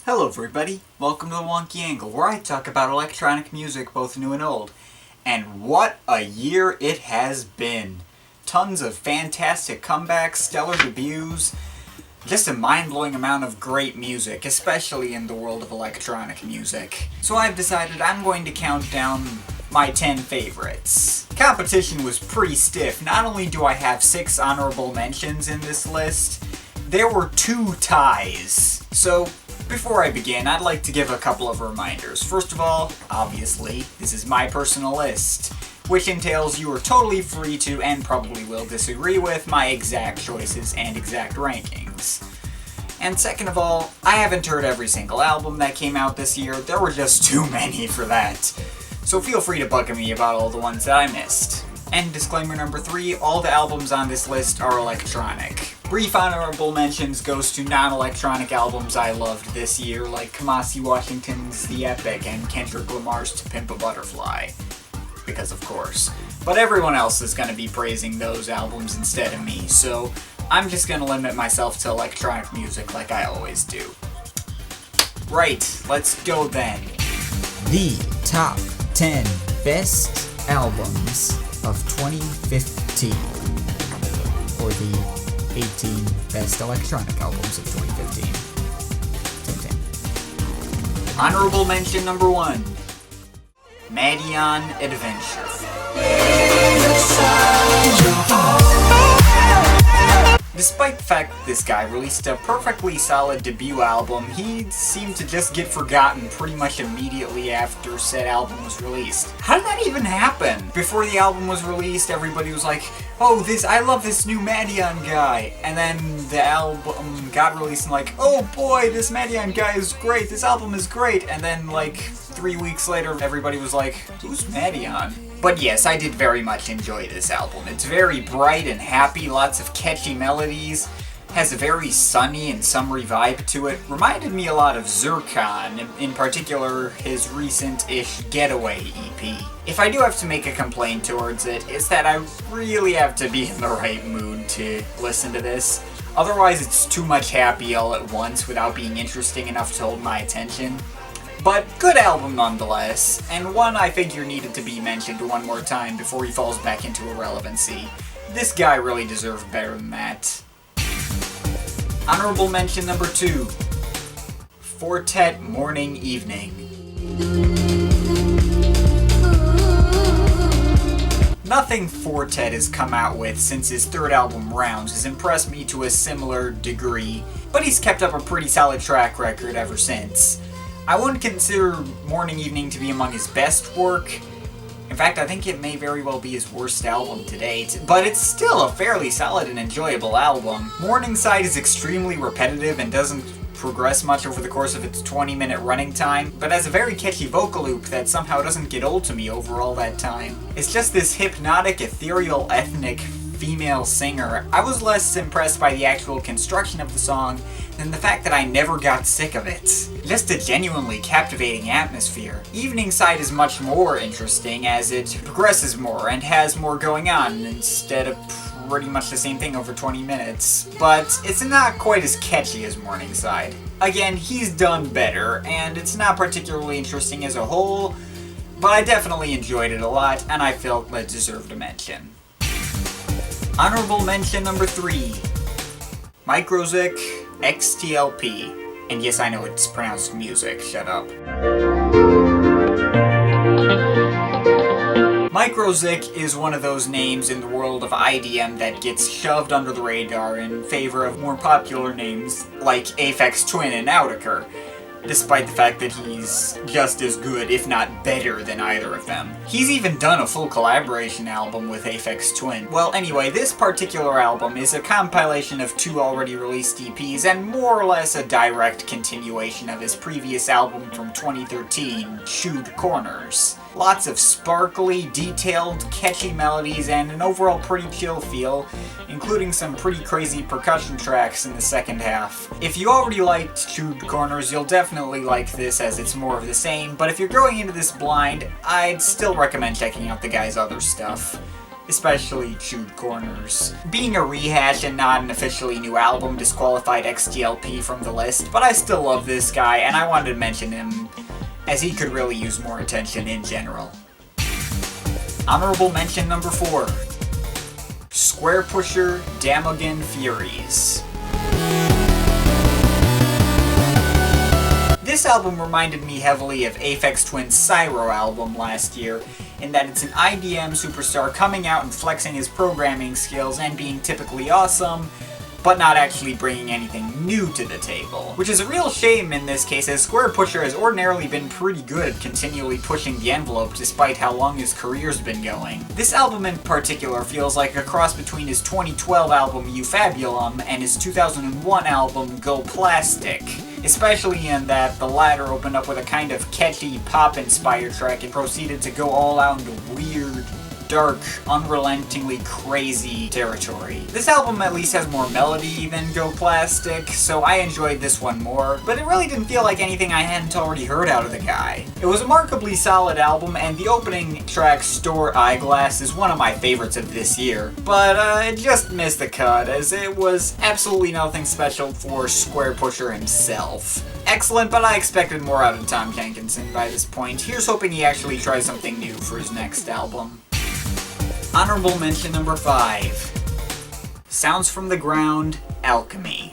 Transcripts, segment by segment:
Hello everybody, welcome to the Wonky Angle, where I talk about electronic music, both new and old. And what a year it has been! Tons of fantastic comebacks, stellar debuts, just a mind-blowing amount of great music, especially in the world of electronic music. So I've decided I'm going to count down my 10 favorites. Competition was pretty stiff. Not only do I have 6 honorable mentions in this list, there were 2 ties. So before I begin, I'd like to give a couple of reminders. First of all, obviously, this is my personal list, which entails you are totally free to, and probably will disagree with, my exact choices and exact rankings. And second of all, I haven't heard every single album that came out this year. There were just too many for that. So feel free to bug me about all the ones that I missed. And disclaimer number 3, all the albums on this list are electronic. Brief honorable mentions goes to non-electronic albums I loved this year, like Kamasi Washington's The Epic and Kendrick Lamar's To Pimp a Butterfly. Because of course. But everyone else is going to be praising those albums instead of me, so I'm just going to limit myself to electronic music like I always do. Right, let's go then. The top 10 best albums of 2015, or the 18 best electronic albums of 2015. 10. Honorable mention number 1, Mannion Adventure. Despite the fact that this guy released a perfectly solid debut album, he seemed to just get forgotten pretty much immediately after said album was released. How did that even happen? Before the album was released, everybody was like, oh, I love this new Mannion guy. And then the album got released and like, oh boy, this Mannion guy is great, this album is great. And then like 3 weeks later, everybody was like, who's Mannion? But yes, I did very much enjoy this album. It's very bright and happy, lots of catchy melodies, has a very sunny and summery vibe to it. Reminded me a lot of Zircon, in particular his recent-ish Getaway EP. If I do have to make a complaint towards it, it's that I really have to be in the right mood to listen to this. Otherwise it's too much happy all at once without being interesting enough to hold my attention. But good album nonetheless, and one I figure needed to be mentioned one more time before he falls back into irrelevancy. This guy really deserved better than that. Honorable mention number 2, Fortet Morning Evening. Nothing Fortet has come out with since his 3rd album, Rounds, has impressed me to a similar degree, but he's kept up a pretty solid track record ever since. I wouldn't consider Morning Evening to be among his best work. In fact, I think it may very well be his worst album to date, but it's still a fairly solid and enjoyable album. Morningside is extremely repetitive and doesn't progress much over the course of its 20-minute running time, but has a very catchy vocal loop that somehow doesn't get old to me over all that time. It's just this hypnotic, ethereal, ethnic female singer. I was less impressed by the actual construction of the song than the fact that I never got sick of it. Just a genuinely captivating atmosphere. Evening Side is much more interesting as it progresses more and has more going on instead of pretty much the same thing over 20 minutes. But it's not quite as catchy as Morningside. Again, he's done better, and it's not particularly interesting as a whole, but I definitely enjoyed it a lot, and I felt it deserved a mention. Honorable mention number 3, Rosic XT LP. And yes, I know it's pronounced music, shut up. Rosic is one of those names in the world of IDM that gets shoved under the radar in favor of more popular names like Aphex Twin and Outtaker, despite the fact that he's just as good, if not better, than either of them. He's even done a full collaboration album with Aphex Twin. Well, anyway, this particular album is a compilation of 2 already released EPs, and more or less a direct continuation of his previous album from 2013, Chewed Corners. Lots of sparkly, detailed, catchy melodies, and an overall pretty chill feel, including some pretty crazy percussion tracks in the second half. If you already liked Chewed Corners, you'll definitely like this as it's more of the same, but if you're going into this blind, I'd still recommend checking out the guy's other stuff. especially Chewed Corners. Being a rehash and not an officially new album disqualified XT LP from the list, but I still love this guy and I wanted to mention him as he could really use more attention in general. Honorable mention number 4. Squarepusher Damogen Furies. This album reminded me heavily of Aphex Twin's Cyro album last year, in that it's an IDM superstar coming out and flexing his programming skills and being typically awesome, but not actually bringing anything new to the table. Which is a real shame in this case, as Squarepusher has ordinarily been pretty good at continually pushing the envelope despite how long his career's been going. This album in particular feels like a cross between his 2012 album Eufabulum and his 2001 album Go Plastic. Especially in that the latter opened up with a kind of catchy pop-inspired track and proceeded to go all out into weird, dark, unrelentingly crazy territory. This album at least has more melody than Go Plastic, so I enjoyed this one more, but it really didn't feel like anything I hadn't already heard out of the guy. It was a remarkably solid album, and the opening track, Store Eyeglass, is one of my favorites of this year, but it just missed the cut, as it was absolutely nothing special for Squarepusher himself. Excellent, but I expected more out of Tom Jenkinson by this point. Here's hoping he actually tries something new for his next album. Honorable mention number 5. Sounds from the Ground Alchemy.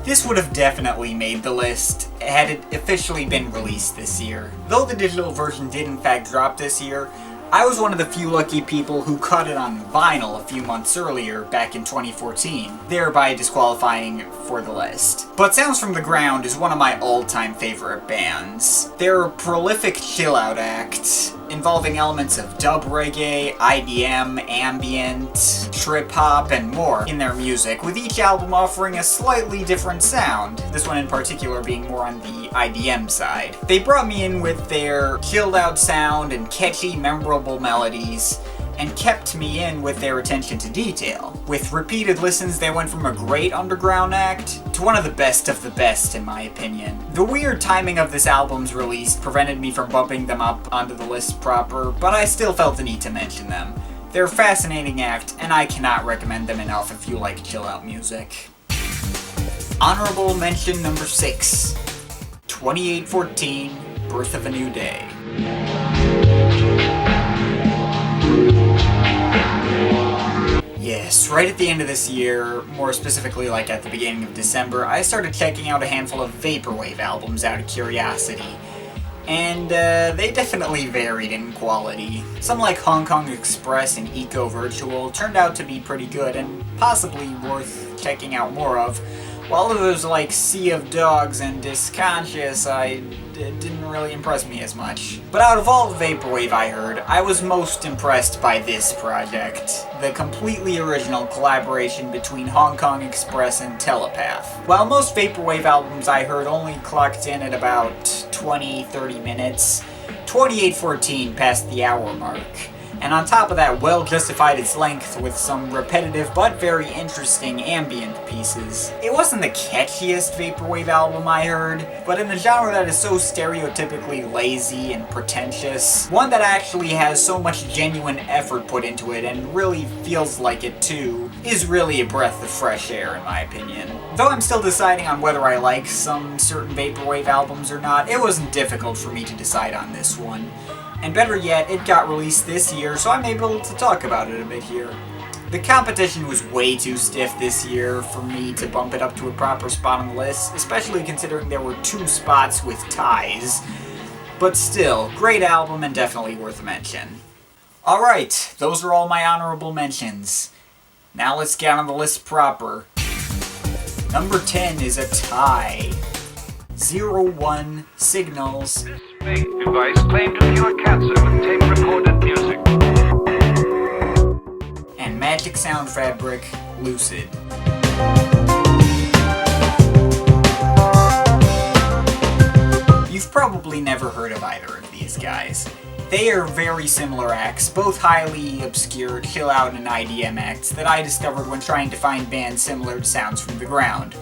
This would have definitely made the list had it officially been released this year. Though the digital version did in fact drop this year, I was one of the few lucky people who caught it on vinyl a few months earlier, back in 2014, thereby disqualifying for the list. But Sounds from the Ground is one of my all-time favorite bands. They're a prolific chill-out act, involving elements of dub reggae, IDM, ambient, trip-hop, and more in their music, with each album offering a slightly different sound, this one in particular being more on the IDM side. They brought me in with their chilled-out sound and catchy, memorable melodies, and kept me in with their attention to detail. With repeated listens, they went from a great underground act to one of the best in my opinion. The weird timing of this album's release prevented me from bumping them up onto the list proper, but I still felt the need to mention them. They're a fascinating act, and I cannot recommend them enough if you like chill-out music. Honorable mention number 6. 2814, Birth of a New Day. Yes, right at the end of this year, more specifically like at the beginning of December, I started checking out a handful of Vaporwave albums out of curiosity. And they definitely varied in quality. Some like Hong Kong Express and Eco Virtual turned out to be pretty good and possibly worth checking out more of, while others like Sea of Dogs and Disconscious didn't really impress me as much. But out of all the Vaporwave I heard, I was most impressed by this project, the completely original collaboration between Hong Kong Express and Telepath. While most Vaporwave albums I heard only clocked in at about 20-30 minutes, 2814 passed the hour mark. And on top of that, well justified its length with some repetitive but very interesting ambient pieces. It wasn't the catchiest Vaporwave album I heard, but in a genre that is so stereotypically lazy and pretentious, one that actually has so much genuine effort put into it and really feels like it too, is really a breath of fresh air in my opinion. Though I'm still deciding on whether I like some certain Vaporwave albums or not, it wasn't difficult for me to decide on this one. And better yet, it got released this year, so I'm able to talk about it a bit here. The competition was way too stiff this year for me to bump it up to a proper spot on the list, especially considering there were 2 spots with ties. But still, great album and definitely worth a mention. Alright, those are all my honorable mentions. Now let's get on the list proper. Number 10 is a tie. 01 Signals. This fake device claimed to cure cancer with tape-recorded music. And Magic Sound Fabric, Lucid. You've probably never heard of either of these guys. They are very similar acts, both highly obscure, chill-out and IDM acts that I discovered when trying to find bands similar to Sounds from the Ground.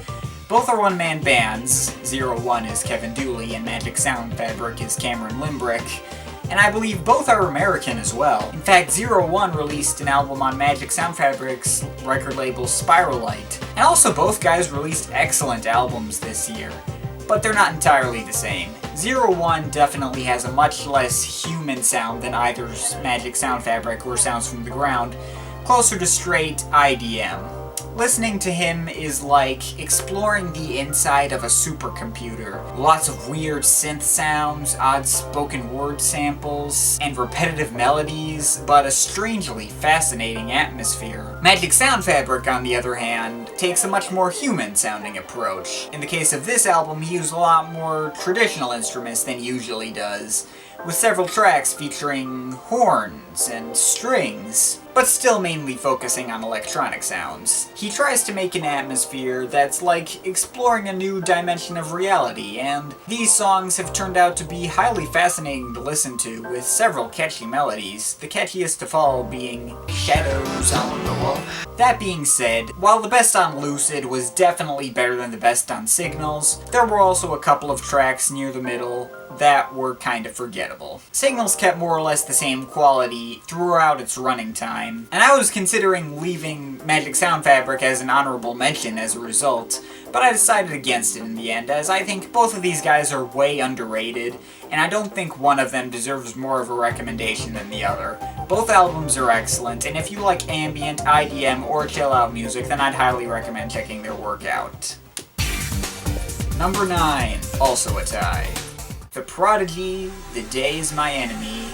Both are one-man bands. 01 is Kevin Dooley and Magic Sound Fabric is Cameron Limbrick. And I believe both are American as well. In fact, 01 released an album on Magic Sound Fabric's record label Spiralite. And also both guys released excellent albums this year. But they're not entirely the same. 01 definitely has a much less human sound than either Magic Sound Fabric or Sounds from the Ground, closer to straight IDM. Listening to him is like exploring the inside of a supercomputer. Lots of weird synth sounds, odd spoken word samples, and repetitive melodies, but a strangely fascinating atmosphere. Magic Sound Fabric, on the other hand, takes a much more human-sounding approach. In the case of this album, he used a lot more traditional instruments than he usually does, with several tracks featuring horns and strings, but still mainly focusing on electronic sounds. He tries to make an atmosphere that's like exploring a new dimension of reality, and these songs have turned out to be highly fascinating to listen to, with several catchy melodies, the catchiest of all being Shadows on the Wall. That being said, while the best on Lucid was definitely better than the best on Signals, there were also a couple of tracks near the middle that were kind of forgettable. Signals kept more or less the same quality throughout its running time, and I was considering leaving Magic Sound Fabric as an honorable mention as a result, but I decided against it in the end, as I think both of these guys are way underrated, and I don't think one of them deserves more of a recommendation than the other. Both albums are excellent, and if you like ambient, IDM, or chill-out music, then I'd highly recommend checking their work out. Number 9, also a tie. The Prodigy, The Day Is My Enemy.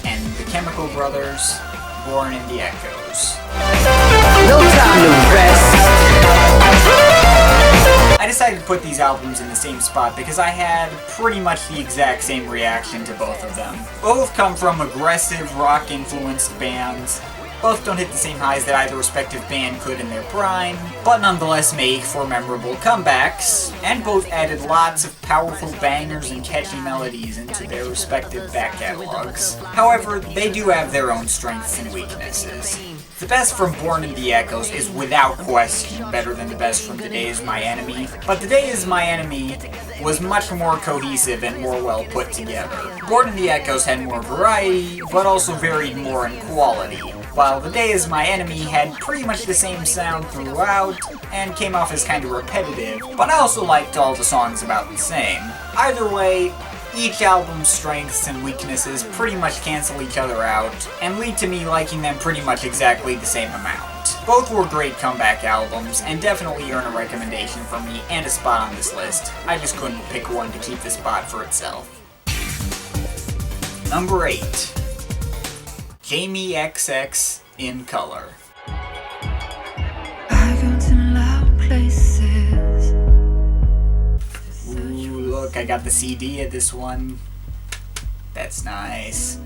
And The Chemical Brothers, Born in the Echoes. No time to rest. I decided to put these albums in the same spot because I had pretty much the exact same reaction to both of them. Both come from aggressive rock-influenced bands. Both don't hit the same highs that either respective band could in their prime, but nonetheless make for memorable comebacks, and both added lots of powerful bangers and catchy melodies into their respective back catalogs. However, they do have their own strengths and weaknesses. The best from Born in the Echoes is without question better than the best from The Day Is My Enemy, but The Day Is My Enemy was much more cohesive and more well put together. Born in the Echoes had more variety, but also varied more in quality, while The Day Is My Enemy had pretty much the same sound throughout, and came off as kind of repetitive, but I also liked all the songs about the same. Either way, each album's strengths and weaknesses pretty much cancel each other out, and lead to me liking them pretty much exactly the same amount. Both were great comeback albums, and definitely earn a recommendation from me and a spot on this list. I just couldn't pick one to keep the spot for itself. Number 8. Jamie XX in Color. I go to loud places. Ooh, look, I got the CD of this one. That's nice.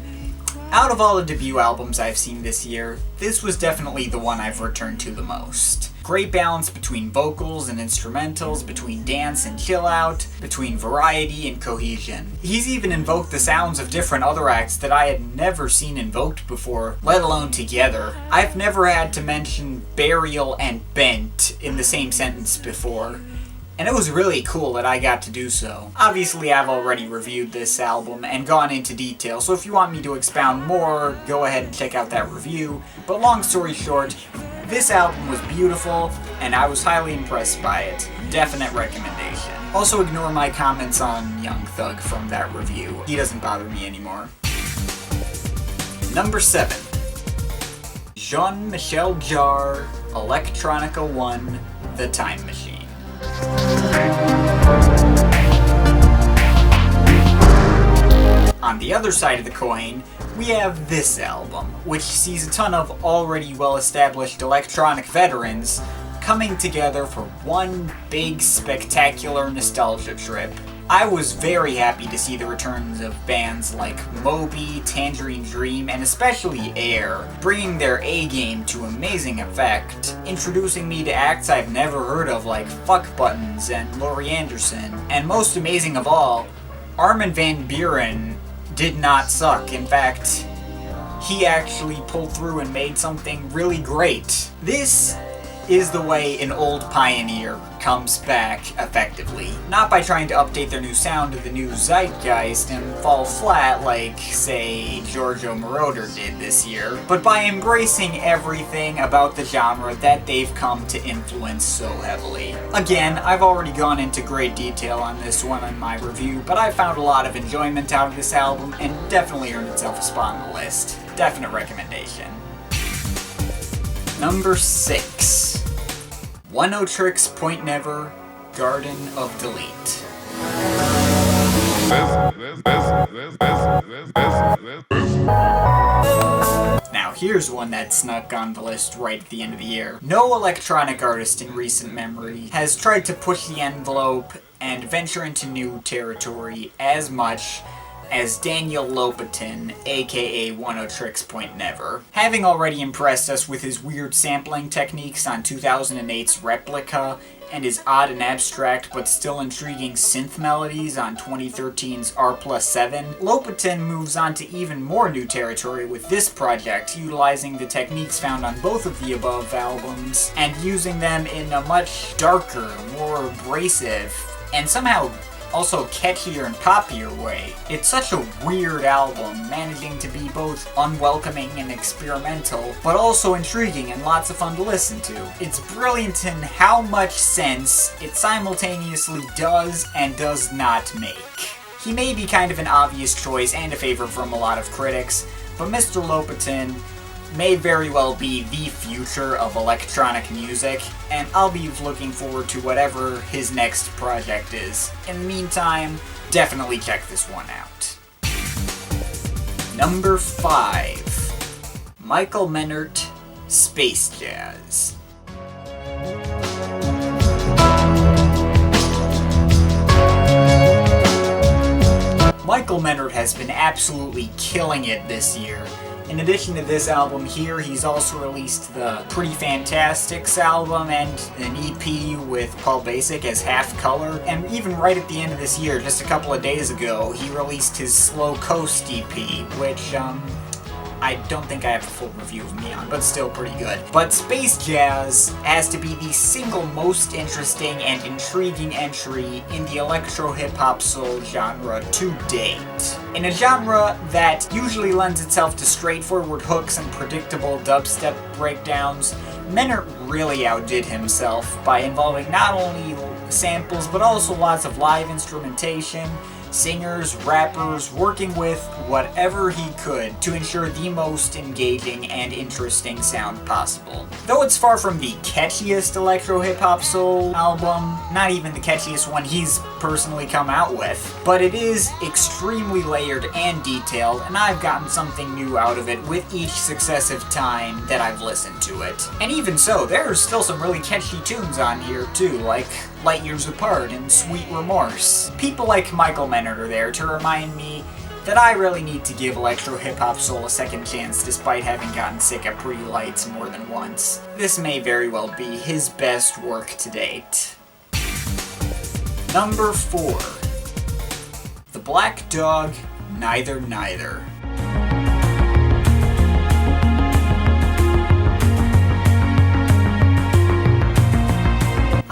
Out of all the debut albums I've seen this year, this was definitely the one I've returned to the most. Great balance between vocals and instrumentals, between dance and chill out, between variety and cohesion. He's even invoked the sounds of different other acts that I had never seen invoked before, let alone together. I've never had to mention burial and bent in the same sentence before, and it was really cool that I got to do so. Obviously, I've already reviewed this album and gone into detail, so if you want me to expound more, go ahead and check out that review. But long story short, this album was beautiful, and I was highly impressed by it. Definite recommendation. Also ignore my comments on Young Thug from that review. He doesn't bother me anymore. Number 7. Jean-Michel Jarre, Electronica 1, The Time Machine. On the other side of the coin, we have this album, which sees a ton of already well-established electronic veterans coming together for one big spectacular nostalgia trip. I was very happy to see the returns of bands like Moby, Tangerine Dream, and especially Air, bringing their A-game to amazing effect, introducing me to acts I've never heard of like Fuck Buttons and Laurie Anderson, and most amazing of all, Armin van Buuren did not suck. In fact, he actually pulled through and made something really great. This is the way an old pioneer comes back effectively. Not by trying to update their new sound to the new zeitgeist and fall flat like, say, Giorgio Moroder did this year, but by embracing everything about the genre that they've come to influence so heavily. Again, I've already gone into great detail on this one in my review, but I found a lot of enjoyment out of this album and definitely earned itself a spot on the list. Definite recommendation. Number 6. One-O-Trix Point Never, Garden of Delete. Now here's one that snuck on the list right at the end of the year. No electronic artist in recent memory has tried to push the envelope and venture into new territory as much as Daniel Lopatin, aka One-O-Trix Point Never. Having already impressed us with his weird sampling techniques on 2008's Replica and his odd and abstract but still intriguing synth melodies on 2013's R+7, Lopatin moves on to even more new territory with this project, utilizing the techniques found on both of the above albums and using them in a much darker, more abrasive, and somehow also catchier and poppier way. It's such a weird album, managing to be both unwelcoming and experimental, but also intriguing and lots of fun to listen to. It's brilliant in how much sense it simultaneously does and does not make. He may be kind of an obvious choice and a favorite from a lot of critics, but Mr. Lopatin may very well be the future of electronic music, and I'll be looking forward to whatever his next project is. In the meantime, definitely check this one out. Number 5. Michael Menert, Space Jazz. Michael Menert has been absolutely killing it this year. In addition to this album here, he's also released the Pretty Fantastics album and an EP with Paul Basic as Half Color, and even right at the end of this year, just a couple of days ago, he released his Slow Coast EP, which, I don't think I have a full review of me on, but still pretty good. But Space Jazz has to be the single most interesting and intriguing entry in the electro-hip-hop soul genre to date. In a genre that usually lends itself to straightforward hooks and predictable dubstep breakdowns, Menert really outdid himself by involving not only samples but also lots of live instrumentation, singers, rappers, working with whatever he could to ensure the most engaging and interesting sound possible. Though it's far from the catchiest electro-hip-hop soul album, not even the catchiest one he's personally come out with, but it is extremely layered and detailed, and I've gotten something new out of it with each successive time that I've listened to it. And even so, there's still some really catchy tunes on here too, like Light Years Apart and Sweet Remorse. People like Michael Menert are there to remind me that I really need to give electro-hip-hop soul a second chance despite having gotten sick of Pretty Lights more than once. This may very well be his best work to date. Number 4. The Black Dog, Neither Neither.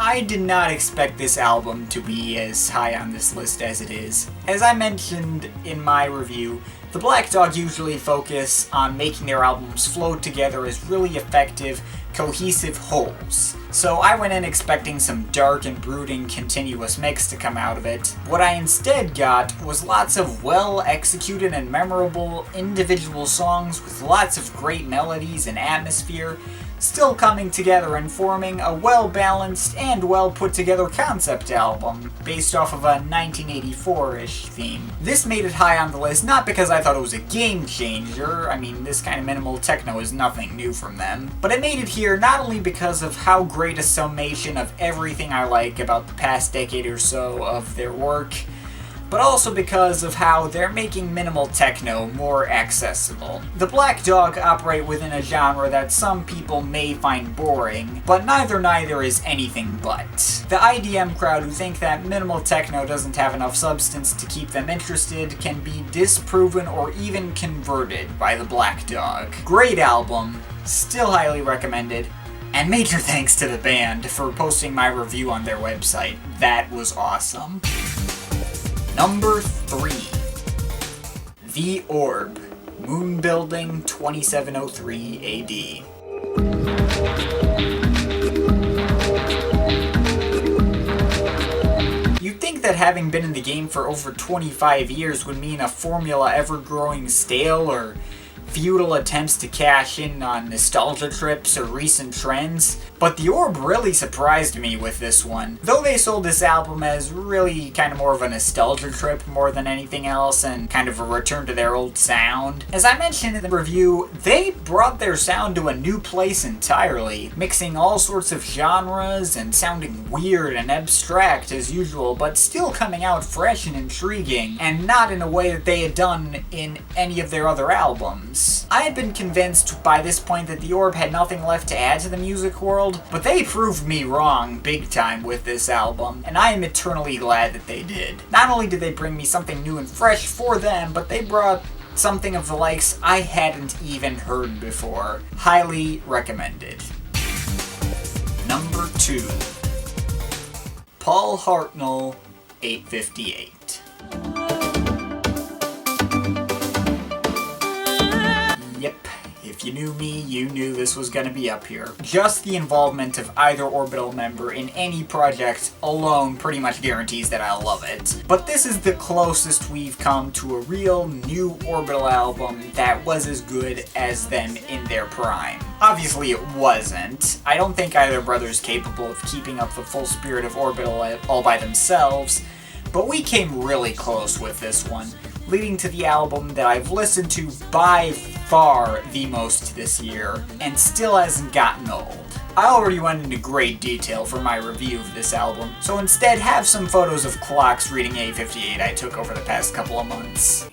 I did not expect this album to be as high on this list as it is. As I mentioned in my review, the Black Dog usually focus on making their albums flow together as really effective, cohesive wholes. So I went in expecting some dark and brooding continuous mix to come out of it. What I instead got was lots of well-executed and memorable individual songs with lots of great melodies and atmosphere, still coming together and forming a well-balanced and well-put-together concept album based off of a 1984-ish theme. This made it high on the list not because I thought it was a game changer, I mean this kind of minimal techno is nothing new from them, but it made it here not only because of how great a summation of everything I like about the past decade or so of their work, but also because of how they're making minimal techno more accessible. The Black Dog operate within a genre that some people may find boring, but neither is anything but. The IDM crowd who think that minimal techno doesn't have enough substance to keep them interested can be disproven or even converted by the Black Dog. Great album, still highly recommended, and major thanks to the band for posting my review on their website. That was awesome. Number 3. The Orb, Moon Building 2703 AD. You'd think that having been in the game for over 25 years would mean a formula ever growing stale or futile attempts to cash in on nostalgia trips or recent trends, but the Orb really surprised me with this one. Though they sold this album as really kind of more of a nostalgia trip more than anything else and kind of a return to their old sound, as I mentioned in the review, they brought their sound to a new place entirely, mixing all sorts of genres and sounding weird and abstract as usual, but still coming out fresh and intriguing, and not in a way that they had done in any of their other albums. I had been convinced by this point that the Orb had nothing left to add to the music world, but they proved me wrong big time with this album, and I am eternally glad that they did. Not only did they bring me something new and fresh for them, but they brought something of the likes I hadn't even heard before. Highly recommended. Number 2. Paul Hartnell, 858. Yep, if you knew me, you knew this was gonna be up here. Just the involvement of either Orbital member in any project alone pretty much guarantees that I'll love it. But this is the closest we've come to a real new Orbital album that was as good as them in their prime. Obviously it wasn't. I don't think either brother's capable of keeping up the full spirit of Orbital all by themselves, but we came really close with this one, leading to the album that I've listened to by far the most this year, and still hasn't gotten old. I already went into great detail for my review of this album, so instead have some photos of clocks reading 858 I took over the past couple of months.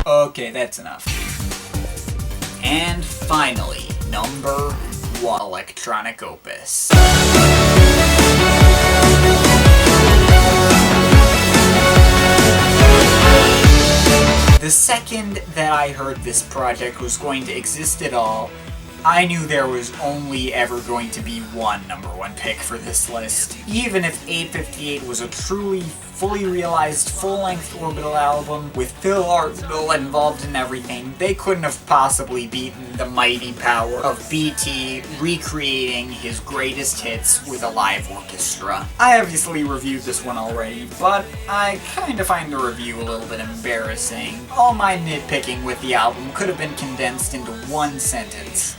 Okay, that's enough. And finally, number 1, Electronic Opus. The second that I heard this project was going to exist at all, I knew there was only ever going to be one number 1 pick for this list. Even if 858 was a truly fully realized full-length Orbital album with Phil Orbital involved in everything, they couldn't have possibly beaten the mighty power of BT recreating his greatest hits with a live orchestra. I obviously reviewed this one already, but I kinda find the review a little bit embarrassing. All my nitpicking with the album could have been condensed into one sentence.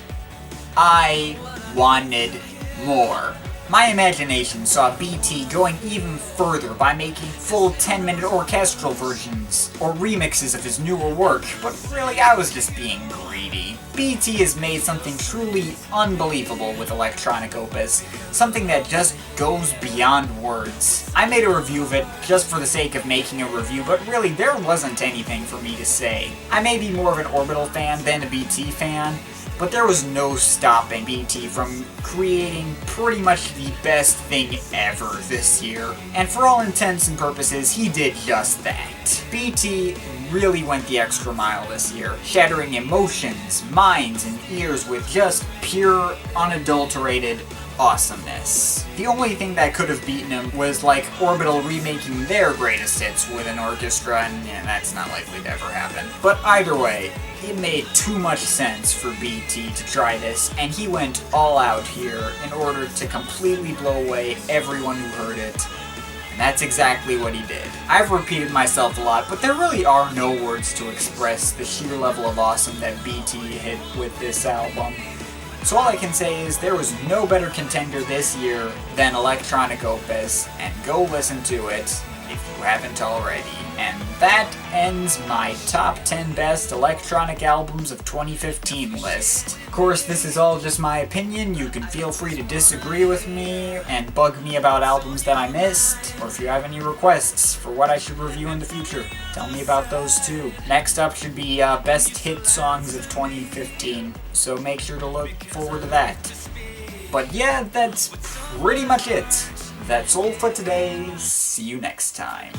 I wanted more. My imagination saw BT going even further by making full 10-minute orchestral versions or remixes of his newer work, but really I was just being greedy. BT has made something truly unbelievable with Electronic Opus, something that just goes beyond words. I made a review of it just for the sake of making a review, but really there wasn't anything for me to say. I may be more of an Orbital fan than a BT fan, but there was no stopping BT from creating pretty much the best thing ever this year. And for all intents and purposes, he did just that. BT really went the extra mile this year, shattering emotions, minds, and ears with just pure, unadulterated awesomeness. The only thing that could have beaten him was like Orbital remaking their greatest hits with an orchestra, and yeah, that's not likely to ever happen. But either way, it made too much sense for BT to try this, and he went all out here in order to completely blow away everyone who heard it. And that's exactly what he did. I've repeated myself a lot, but there really are no words to express the sheer level of awesome that BT hit with this album. So all I can say is there was no better contender this year than Electronic Opus, and go listen to it. if you haven't already. And that ends my top 10 best electronic albums of 2015 list. Of course, this is all just my opinion. You can feel free to disagree with me and bug me about albums that I missed, or if you have any requests for what I should review in the future, tell me about those too. Next up should be best hit songs of 2015, so make sure to look forward to that. But yeah, that's pretty much it. That's all for today. See you next time.